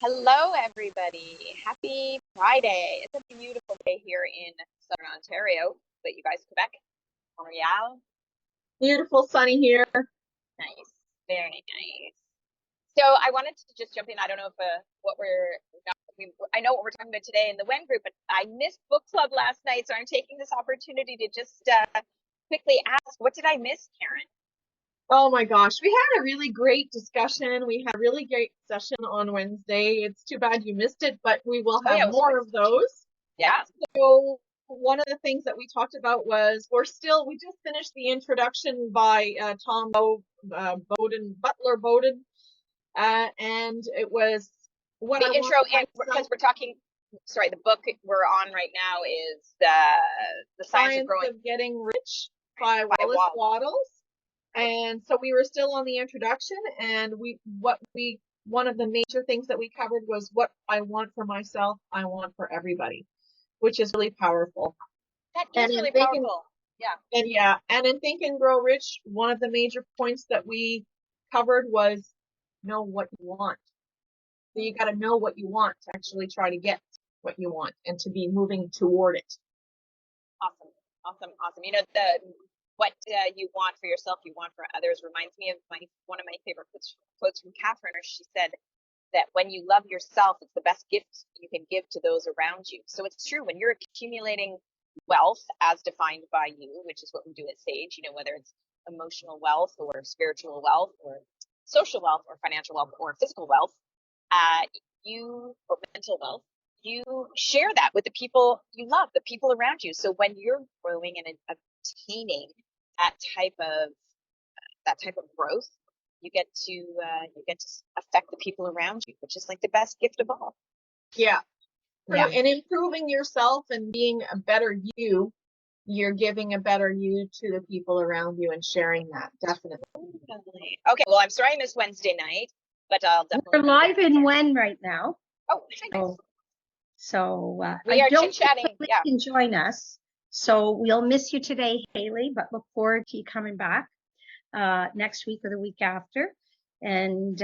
Hello, everybody. Happy Friday. It's a beautiful day here in Southern Ontario, but you guys, Quebec, Montreal, Beautiful, sunny here. nice, very nice. So I wanted to just jump in. I don't know if what we're not, I know what we're talking about today in the WEN group, but I missed book club last night, so I'm taking this opportunity to just quickly ask, what did I miss, Karen? Oh my gosh, we had a really great discussion. We had a really great session on Wednesday. It's too bad you missed it, but we will Oh have yeah, more of those. yeah. So one of the things that we talked about was we just finished the introduction by Tom Butler Bowden, and it was what The I intro, want and for because myself. we're talking, sorry, the book we're on right now is the Science of Science Growing of Getting Rich by by Wallace Wall. Wattles. And so we were still on the introduction, and one of the major things that we covered was what I want for myself, I want for everybody, which is really powerful. That And is in really thinking, powerful. Yeah. and in Think and Grow Rich, one of the major points that we covered was know what you want. So you got to know what you want to actually try to get what you want and to be moving toward it. Awesome. Awesome. Awesome. You know, what you want for yourself, you want for others reminds me of one of my favorite quotes from Catherine, where she said that when you love yourself, it's the best gift you can give to those around you. So it's true, when you're accumulating wealth as defined by you, which is what we do at Sage, you know, whether it's emotional wealth or spiritual wealth or social wealth or financial wealth or physical wealth, uh, or mental wealth, you share that with the people you love, the people around you. So when you're growing and obtaining that type of growth, you get to affect the people around you, which is like the best gift of all. Yeah. Yeah. And improving yourself and being a better you, you're giving a better you to the people around you and sharing that. Definitely. Okay. Well, I'm sorry I missed Wednesday night, but I'll definitely. We're live in WEN right now. Oh, nice. So we I are don't chit-chatting. think Yeah. you can join us. So we'll miss you today, Haley, but look forward to you coming back next week or the week after. And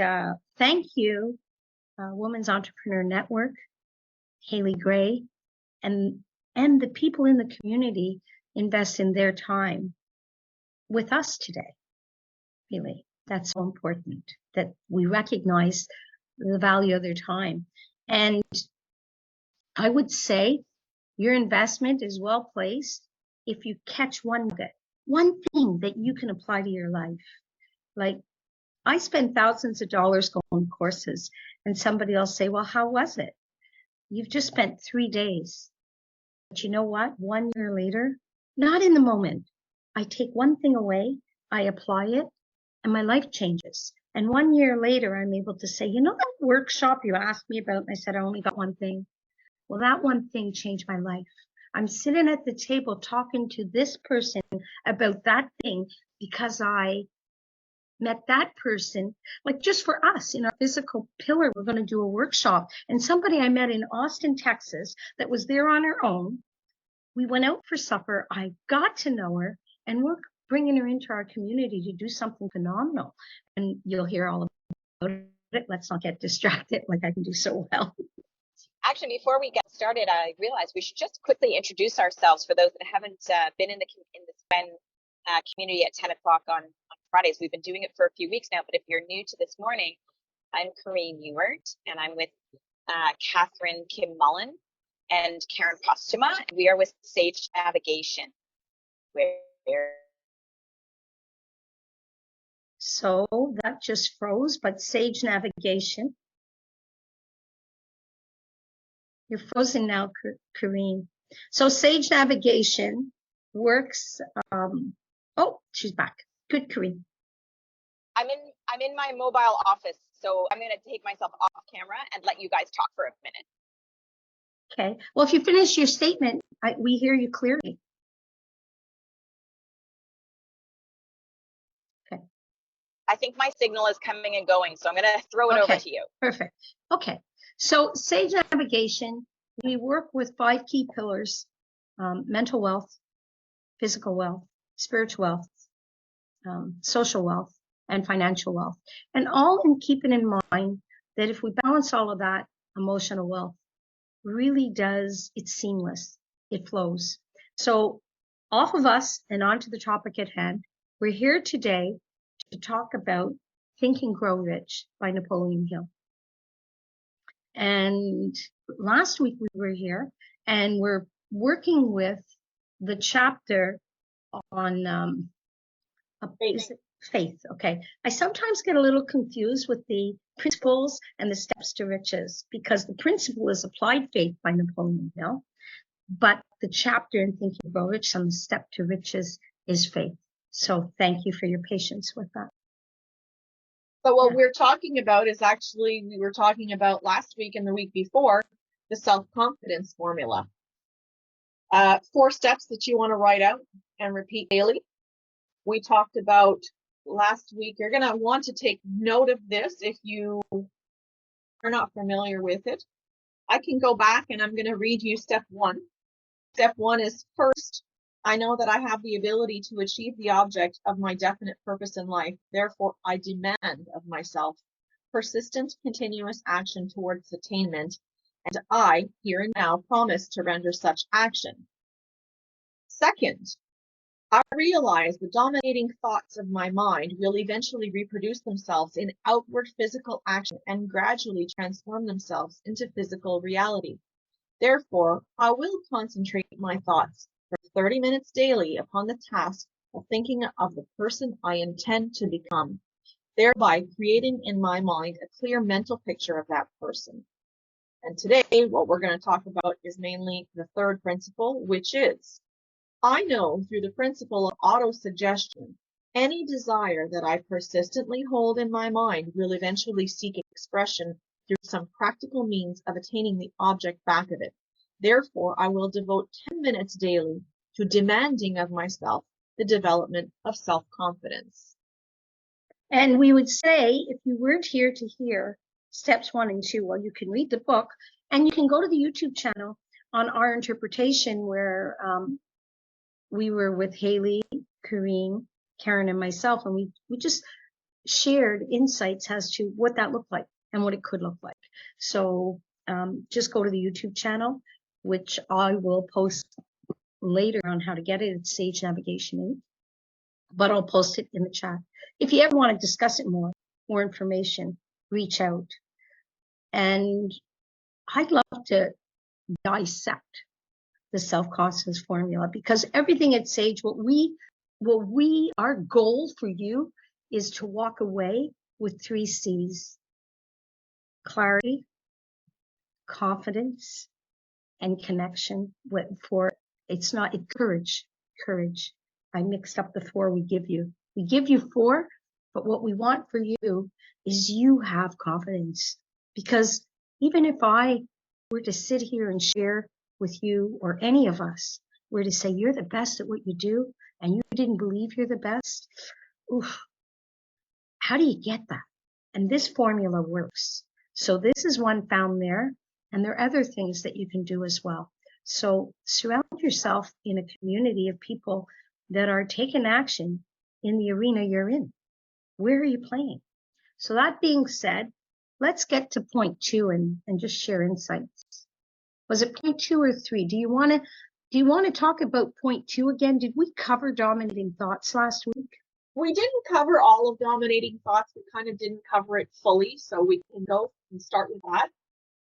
thank you, Women's Entrepreneur Network, Haley Gray, and the people in the community invest in their time with us today. Really, that's so important that we recognize the value of their time. And I would say your investment is well placed if you catch one thing that you can apply to your life. Like, I spend thousands of dollars going to courses, and somebody will say, well, how was it? You've just spent 3 days. But you know what? 1 year later, not in the moment, I take one thing away, I apply it, and my life changes. And 1 year later, I'm able to say, you know that workshop you asked me about? And I said, I only got one thing. Well, that one thing changed my life. I'm sitting at the table talking to this person about that thing because I met that person. Like, just for us in our physical pillar, we're going to do a workshop. And somebody I met in Austin, Texas, that was there on her own. We went out for supper. I got to know her, and we're bringing her into our community to do something phenomenal. And you'll hear all about it. Let's not get distracted like I can do so well. Actually, before we get started, I realized we should just quickly introduce ourselves for those that haven't been in the WEN community at 10 o'clock on Fridays. We've been doing it for a few weeks now, but if you're new to this morning, I'm Karine Ewert, and I'm with Catherine Kim Mullen and Karen Postuma. We are with Sage Navigation. So that just froze, but Sage Navigation. You're frozen now, Karine. So Sage Navigation works. Oh, she's back. Good, Karine. I'm in my mobile office, so I'm going to take myself off camera and let you guys talk for a minute. Okay. Well, if you finish your statement, we hear you clearly. Okay. I think my signal is coming and going, so I'm going to throw it over to you. Perfect. Okay. So Sage Navigation, we work with 5 key pillars: mental wealth, physical wealth, spiritual wealth, social wealth, and financial wealth. And all in keeping in mind that if we balance all of that, emotional wealth really does, it's seamless. It flows. So off of us and onto the topic at hand, we're here today to talk about Think and Grow Rich by Napoleon Hill. And last week we were here and we're working with the chapter on faith. Okay. I sometimes get a little confused with the principles and the steps to riches because the principle is applied faith by Napoleon Hill, but the chapter in Think and Grow Rich on the step to riches is faith. So thank you for your patience with that. So what we're talking about is actually, we were talking about last week and the week before, the self-confidence formula. 4 steps that you want to write out and repeat daily. We talked about last week. You're going to want to take note of this if you are not familiar with it. I can go back and I'm going to read you step 1. Step 1 is, first, I know that I have the ability to achieve the object of my definite purpose in life. Therefore, I demand of myself persistent, continuous action towards attainment, and I, here and now, promise to render such action. Second, I realize the dominating thoughts of my mind will eventually reproduce themselves in outward physical action and gradually transform themselves into physical reality. Therefore, I will concentrate my thoughts for 30 minutes daily upon the task of thinking of the person I intend to become, thereby creating in my mind a clear mental picture of that person. And today, what we're going to talk about is mainly the third principle, which is, I know through the principle of autosuggestion, any desire that I persistently hold in my mind will eventually seek expression through some practical means of attaining the object back of it. Therefore, I will devote 10 minutes daily to demanding of myself the development of self-confidence. And we would say, if you weren't here to hear steps 1 and 2, well, you can read the book and you can go to the YouTube channel on our interpretation where we were with Haley, Karine, Karen, and myself, and we just shared insights as to what that looked like and what it could look like. So just go to the YouTube channel, which I will post later on how to get it. It's Sage Navigation 8, but I'll post it in the chat. If you ever want to discuss it more information, reach out. And I'd love to dissect the self-confidence formula, because everything at Sage, our goal for you is to walk away with 3 C's: clarity, confidence, and connection. Courage. I mixed up the 4 we give you. We give you 4, but what we want for you is you have confidence. Because even if I were to sit here and share with you, or any of us were to say you're the best at what you do and you didn't believe you're the best, how do you get that? And this formula works. So this is one found there, and there are other things that you can do as well. So surround yourself in a community of people that are taking action in the arena you're in. Where are you playing? So that being said, let's get to point 2 and just share insights. Was it point 2 or 3? Do you want to talk about point 2 again? Did we cover dominating thoughts last week? We didn't cover all of dominating thoughts. We kind of didn't cover it fully, so we can go and start with that.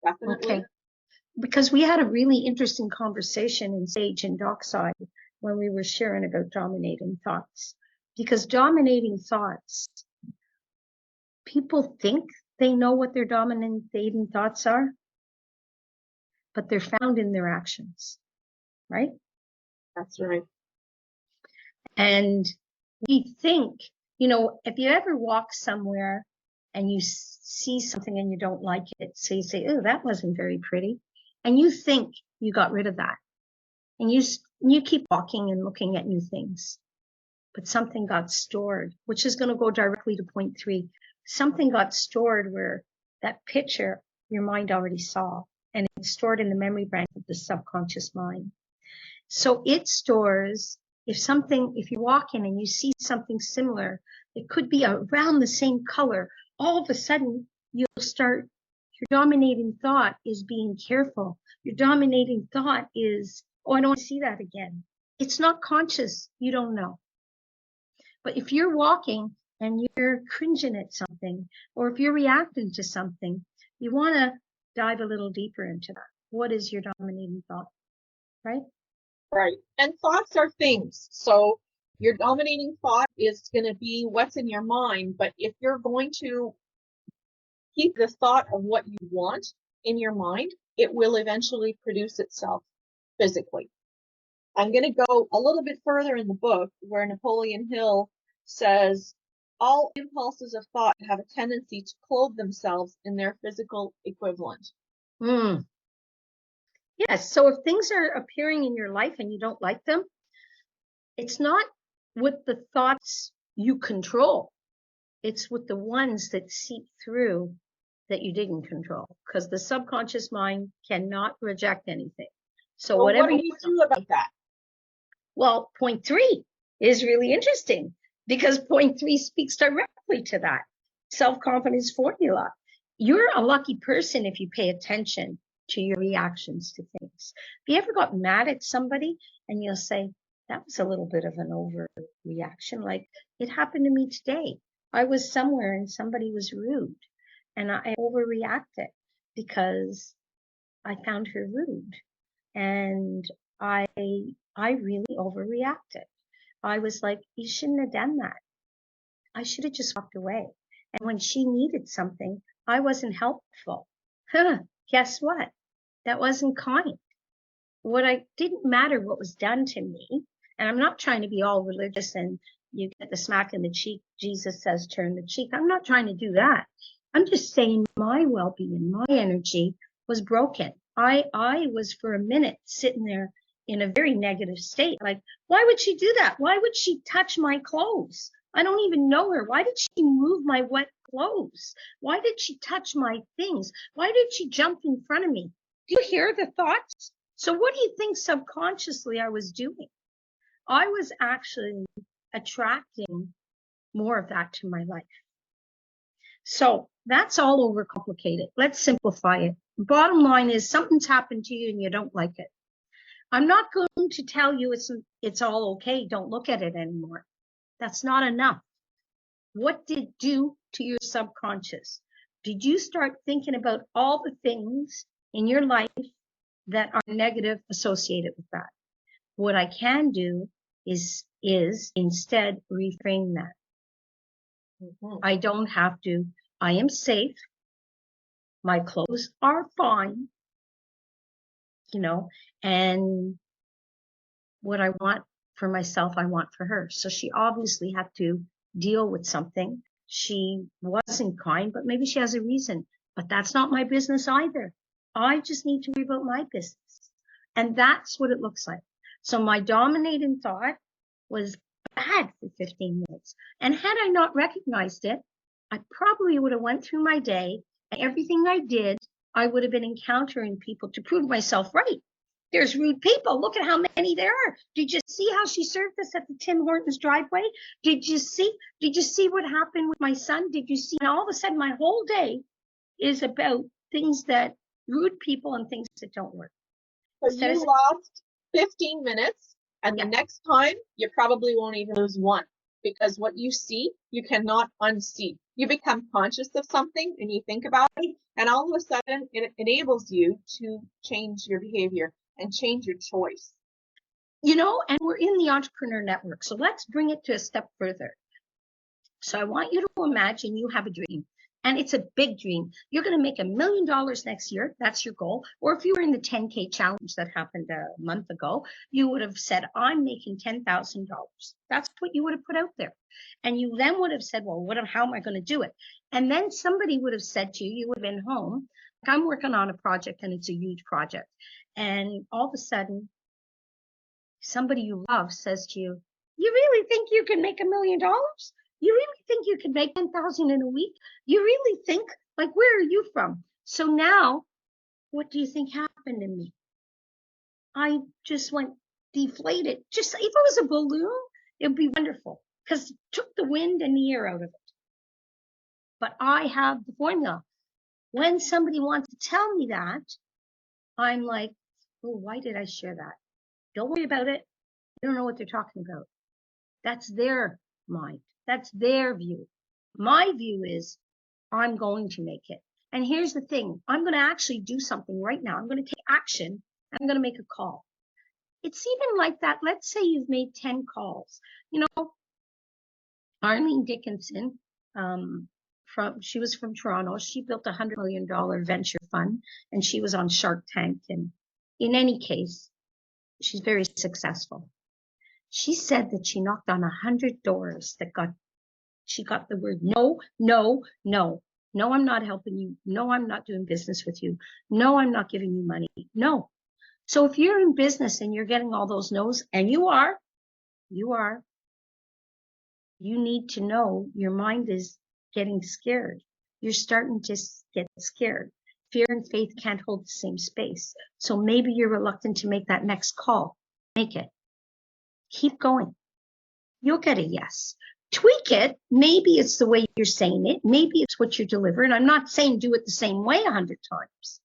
Definitely. Okay. Because we had a really interesting conversation in Sage and Dockside when we were sharing about dominating thoughts. Because dominating thoughts, people think they know what their dominating thoughts are, but they're found in their actions, right? That's right. And we think, if you ever walk somewhere and you see something and you don't like it, so you say, oh, that wasn't very pretty. And you think you got rid of that. And you keep walking and looking at new things. But something got stored, which is going to go directly to point 3. Something got stored where that picture your mind already saw, and it's stored in the memory bank of the subconscious mind. So it stores, if you walk in and you see something similar, it could be around the same color, all of a sudden you'll start Your dominating thought is being careful. Your dominating thought is, oh, I don't want to see that again. It's not conscious. You don't know. But if you're walking and you're cringing at something, or if you're reacting to something, you want to dive a little deeper into that. What is your dominating thought, right? Right. And thoughts are things. So your dominating thought is going to be what's in your mind. But if you're going to keep the thought of what you want in your mind, it will eventually produce itself physically. I'm going to go a little bit further in the book where Napoleon Hill says all impulses of thought have a tendency to clothe themselves in their physical equivalent. Yes. So if things are appearing in your life and you don't like them, it's not with the thoughts you control. It's with the ones that seep through that you didn't control, because the subconscious mind cannot reject anything. So well, whatever what do you do about that? Well, point 3 is really interesting because point 3 speaks directly to that self-confidence formula. You're a lucky person if you pay attention to your reactions to things. Have you ever got mad at somebody and you'll say, that was a little bit of an overreaction? Like, it happened to me today. I was somewhere and somebody was rude and I overreacted because I found her rude. And I really overreacted. I was like, you shouldn't have done that. I should have just walked away. And when she needed something, I wasn't helpful. Guess what? That wasn't kind. Didn't matter what was done to me. And I'm not trying to be all religious and you get the smack in the cheek. Jesus says, turn the cheek. I'm not trying to do that. I'm just saying my well-being, my energy was broken. I was for a minute sitting there in a very negative state. Like, why would she do that? Why would she touch my clothes? I don't even know her. Why did she move my wet clothes? Why did she touch my things? Why did she jump in front of me? Do you hear the thoughts? So what do you think subconsciously I was doing? I was actually attracting more of that to my life. So that's all overcomplicated. Let's simplify it. Bottom line is something's happened to you and you don't like it. I'm not going to tell you it's all okay. Don't look at it anymore. That's not enough. What did it do to your subconscious? Did you start thinking about all the things in your life that are negative associated with that? What I can do is instead reframe that. I don't have to. I am safe. My clothes are fine, and what I want for myself, I want for her. So she obviously had to deal with something. She wasn't kind, but maybe she has a reason. But that's not my business either. I just need to worry about my business. And that's what it looks like. So my dominating thought was bad for 15 minutes. And had I not recognized it, I probably would have went through my day, and everything I did, I would have been encountering people to prove myself right. There's rude people. Look at how many there are. Did you see how she served us at the Tim Hortons driveway? Did you see what happened with my son? Did you see? And all of a sudden, my whole day is about things that rude people and things that don't work. So you lost 15 minutes, and the next time you probably won't even lose one, because what you see, you cannot unsee. You become conscious of something and you think about it, and all of a sudden it enables you to change your behavior and change your choice. And we're in the Entrepreneur Network. So let's bring it to a step further. So I want you to imagine you have a dream, and it's a big dream. You're going to make $1 million next year. That's your goal. Or if you were in the 10K challenge that happened a month ago, you would have said, I'm making $10,000. That's what you would have put out there. And you then would have said, well, how am I going to do it? And then somebody would have said to you, you would have been home. I'm working on a project and it's a huge project. And all of a sudden, somebody you love says to you, you really think you can make $1 million? You really think you can make 10,000 in a week? You really think, like, where are you from? So now, what do you think happened to me? I just went deflated. Just if it was a balloon, it would be wonderful because it took the wind and the air out of it. But I have the formula. When somebody wants to tell me that, I'm like, oh, why did I share that? Don't worry about it. They don't know what they're talking about. That's their mind. That's their view. My view is I'm going to make it. And here's the thing. I'm going to actually do something right now. I'm going to take action. I'm going to make a call. It's even like that. Let's say you've made 10 calls. You know, Arlene Dickinson, she was from Toronto. She built $100 million venture fund, and she was on Shark Tank. And in any case, she's very successful. She said that she knocked on 100 doors she got the word no, no, no. No, I'm not helping you. No, I'm not doing business with you. No, I'm not giving you money. No. So if you're in business and you're getting all those no's, and you need to know your mind is getting scared. You're starting to get scared. Fear and faith can't hold the same space. So maybe you're reluctant to make that next call. Make it. Keep going. You'll get a yes. Tweak it. Maybe it's the way you're saying it. Maybe it's what you're delivering. I'm not saying do it the same way 100 times.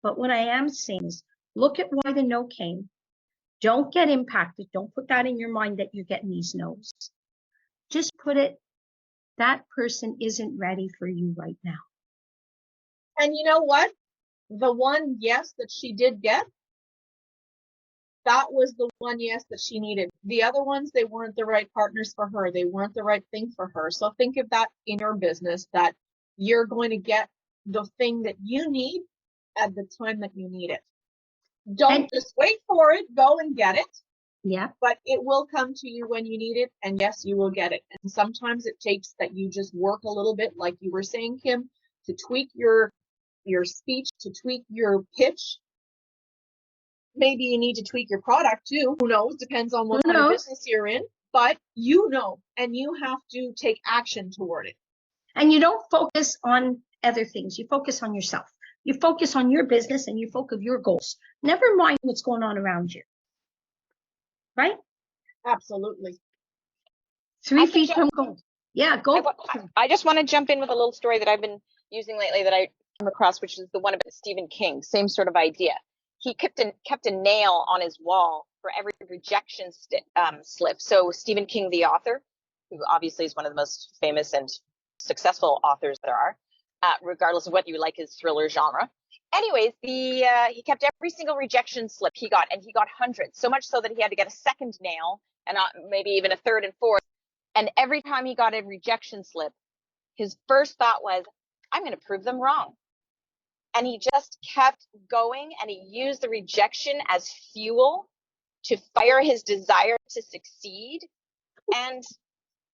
But what I am saying is look at why the no came. Don't get impacted. Don't put that in your mind that you're getting these no's. Just put it, that person isn't ready for you right now. And you know what? The one yes that she did get, that was the one yes that she needed. The other ones, they weren't the right partners for her. They weren't the right thing for her. So think of that in your business, that you're going to get the thing that you need at the time that you need it. Don't just wait for it. Go and get it. Yeah. But it will come to you when you need it. And yes, you will get it. And sometimes it takes that you just work a little bit, like you were saying, Kim, to tweak your speech, to tweak your pitch. Maybe you need to tweak your product too. Who knows? Depends on what kind of business you're in. But you know, and you have to take action toward it. And you don't focus on other things. You focus on yourself. You focus on your business and you focus on your goals. Never mind what's going on around you. Right? Absolutely. 3 feet from gold. Yeah, go. I just want to jump in with a little story that I've been using lately that I came across, which is the one about Stephen King. Same sort of idea. He kept a nail on his wall for every rejection slip. So Stephen King, the author, who obviously is one of the most famous and successful authors there are, regardless of whether you like his thriller genre. Anyways, he kept every single rejection slip he got, and he got hundreds, so much so that he had to get a second nail and maybe even a third and fourth. And every time he got a rejection slip, his first thought was, I'm going to prove them wrong. And he just kept going, and he used the rejection as fuel to fire his desire to succeed. And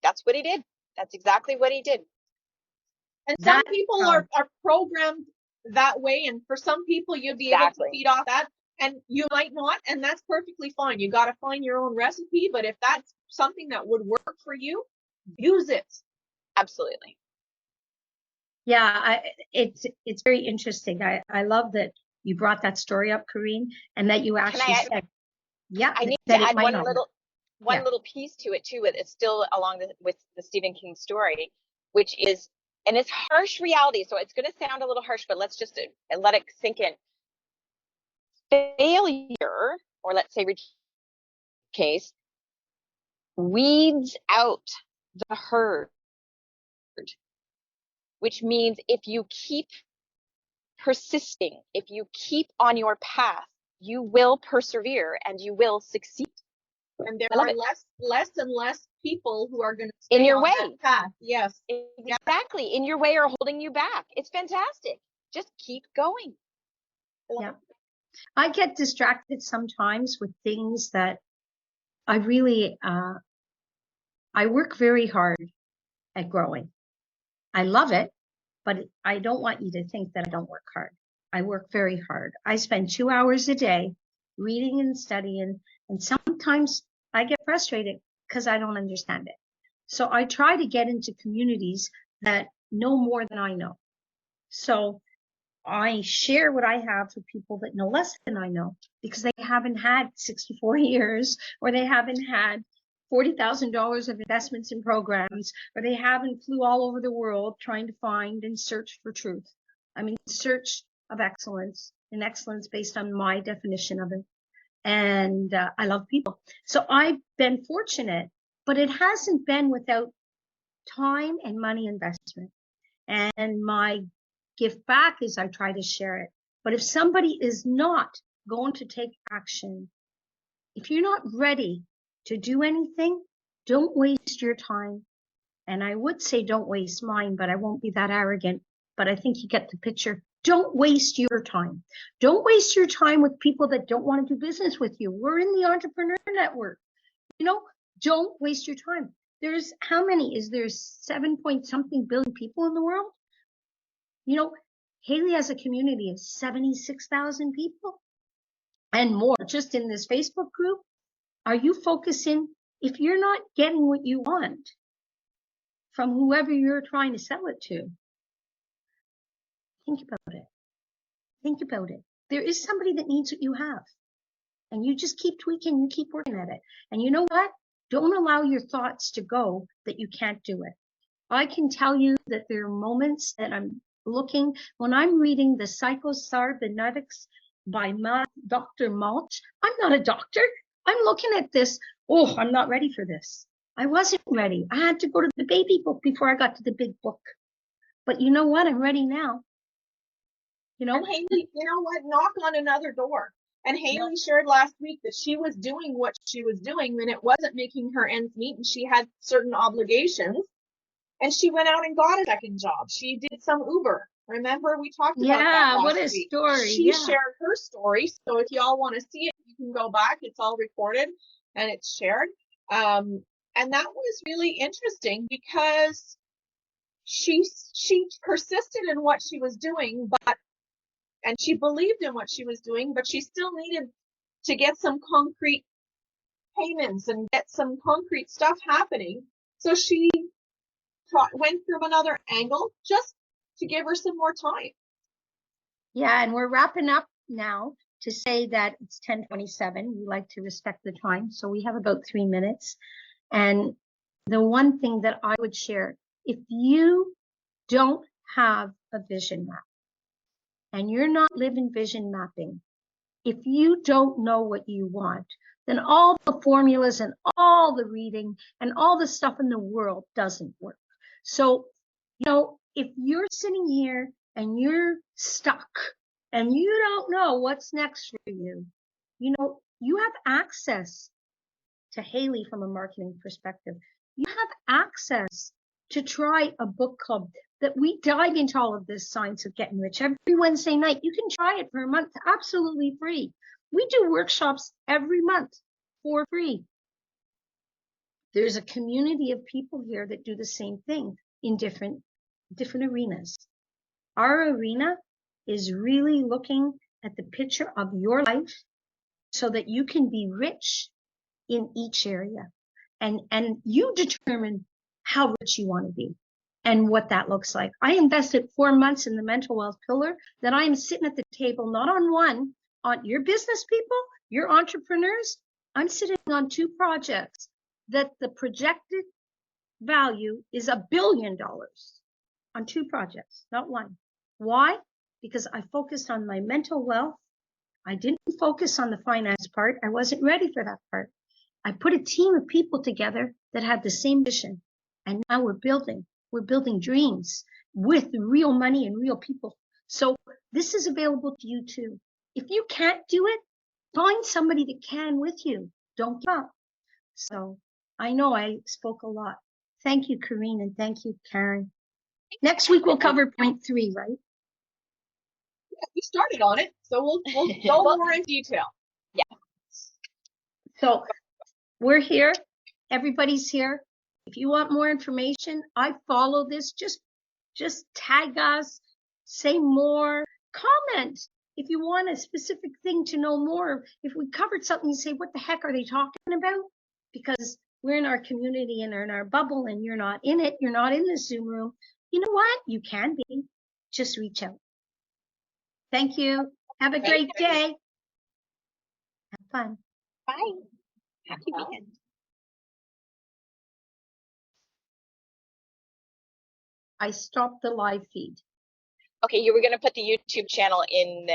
that's what he did. That's exactly what he did. And some people are programmed that way. And for some people, you'll be able to feed off that, and you might not. And that's perfectly fine. You got to find your own recipe. But if that's something that would work for you, use it. Absolutely. Yeah, it's very interesting. I love that you brought that story up, Karine, and that you actually said, yeah. I need to add one little piece to it too. It's still along with the Stephen King story, which is, and it's harsh reality. So it's going to sound a little harsh, but let's just let it sink in. Failure, or let's say case, weeds out the herd. Which means if you keep persisting, if you keep on your path, you will persevere and you will succeed. And there are less and less people who are going to stay in your on way. That path. Yes. Exactly. In your way or holding you back. It's fantastic. Just keep going. Yeah. I get distracted sometimes with things that I really, I work very hard at growing. I love it, but I don't want you to think that I don't work hard. I work very hard. I spend 2 hours a day reading and studying, and sometimes I get frustrated because I don't understand it. So I try to get into communities that know more than I know. So I share what I have with people that know less than I know, because they haven't had 64 years, or they haven't had $40,000 of investments in programs, or they haven't flew all over the world trying to find and search for truth. I'm in search of excellence, and excellence based on my definition of it. And I love people. So I've been fortunate, but it hasn't been without time and money investment. And my gift back is I try to share it. But if somebody is not going to take action, if you're not ready to do anything, don't waste your time. And I would say don't waste mine, but I won't be that arrogant. But I think you get the picture. Don't waste your time. Don't waste your time with people that don't want to do business with you. We're in the entrepreneur network. You know, don't waste your time. There's how many? Is there 7 point something billion people in the world? You know, Haley has a community of 76,000 people and more just in this Facebook group. Are you focusing? If you're not getting what you want from whoever you're trying to sell it to, think about it. Think about it. There is somebody that needs what you have. And you just keep tweaking, you keep working at it. And you know what? Don't allow your thoughts to go that you can't do it. I can tell you that there are moments that I'm looking, when I'm reading the Psychocybernetics by Dr. Malch, I'm not a doctor. I'm looking at this. Oh, I'm not ready for this. I wasn't ready. I had to go to the baby book before I got to the big book. But you know what? I'm ready now. You know, and Haley, you know what? Knock on another door. And Haley shared last week that she was doing what she was doing when it wasn't making her ends meet and she had certain obligations. And she went out and got a second job. She did some Uber. Remember, we talked about that last what a week. story. She shared her story. So if y'all want to see it, you can go back. It's all recorded and it's shared. And that was really interesting because she persisted in what she was doing, and she believed in what she was doing, but she still needed to get some concrete payments and get some concrete stuff happening. So she went from another angle just to give her some more time. Yeah, and we're wrapping up now to say that it's 10:27. We like to respect the time, so we have about 3 minutes. And the one thing that I would share, if you don't have a vision map and you're not living vision mapping, if you don't know what you want, then all the formulas and all the reading and all the stuff in the world doesn't work. So, you know, if you're sitting here and you're stuck and you don't know what's next for you, you know, you have access to Haley from a marketing perspective. You have access to try a book club that we dive into all of this science of getting rich every Wednesday night. You can try it for a month absolutely free. We do workshops every month for free. There's a community of people here that do the same thing in different arenas. Our arena is really looking at the picture of your life so that you can be rich in each area. And you determine how rich you want to be and what that looks like. I invested 4 months in the mental wealth pillar, that I am sitting at the table, not on one, on your business people, your entrepreneurs. I'm sitting on 2 projects that the projected value is $1 billion on 2 projects, not one. Why? Because I focused on my mental wealth. I didn't focus on the finance part. I wasn't ready for that part. I put a team of people together that had the same vision. And now we're building dreams with real money and real people. So this is available to you too. If you can't do it, find somebody that can with you. Don't give up. So I know I spoke a lot. Thank you, Karine, and thank you, Karen. Next week we'll cover point 3, right? Yeah, we started on it, so we'll go more in detail. Yeah. So we're here. Everybody's here. If you want more information, I follow this. Just tag us, say more, comment. If you want a specific thing to know more, if we covered something, you say, what the heck are they talking about? Because we're in our community and in our bubble and you're not in it. You're not in the Zoom room. You know what? You can be. Just reach out. Thank you. Have a great day. Have fun. Bye. Happy weekend. I stopped the live feed. Okay, you were going to put the YouTube channel in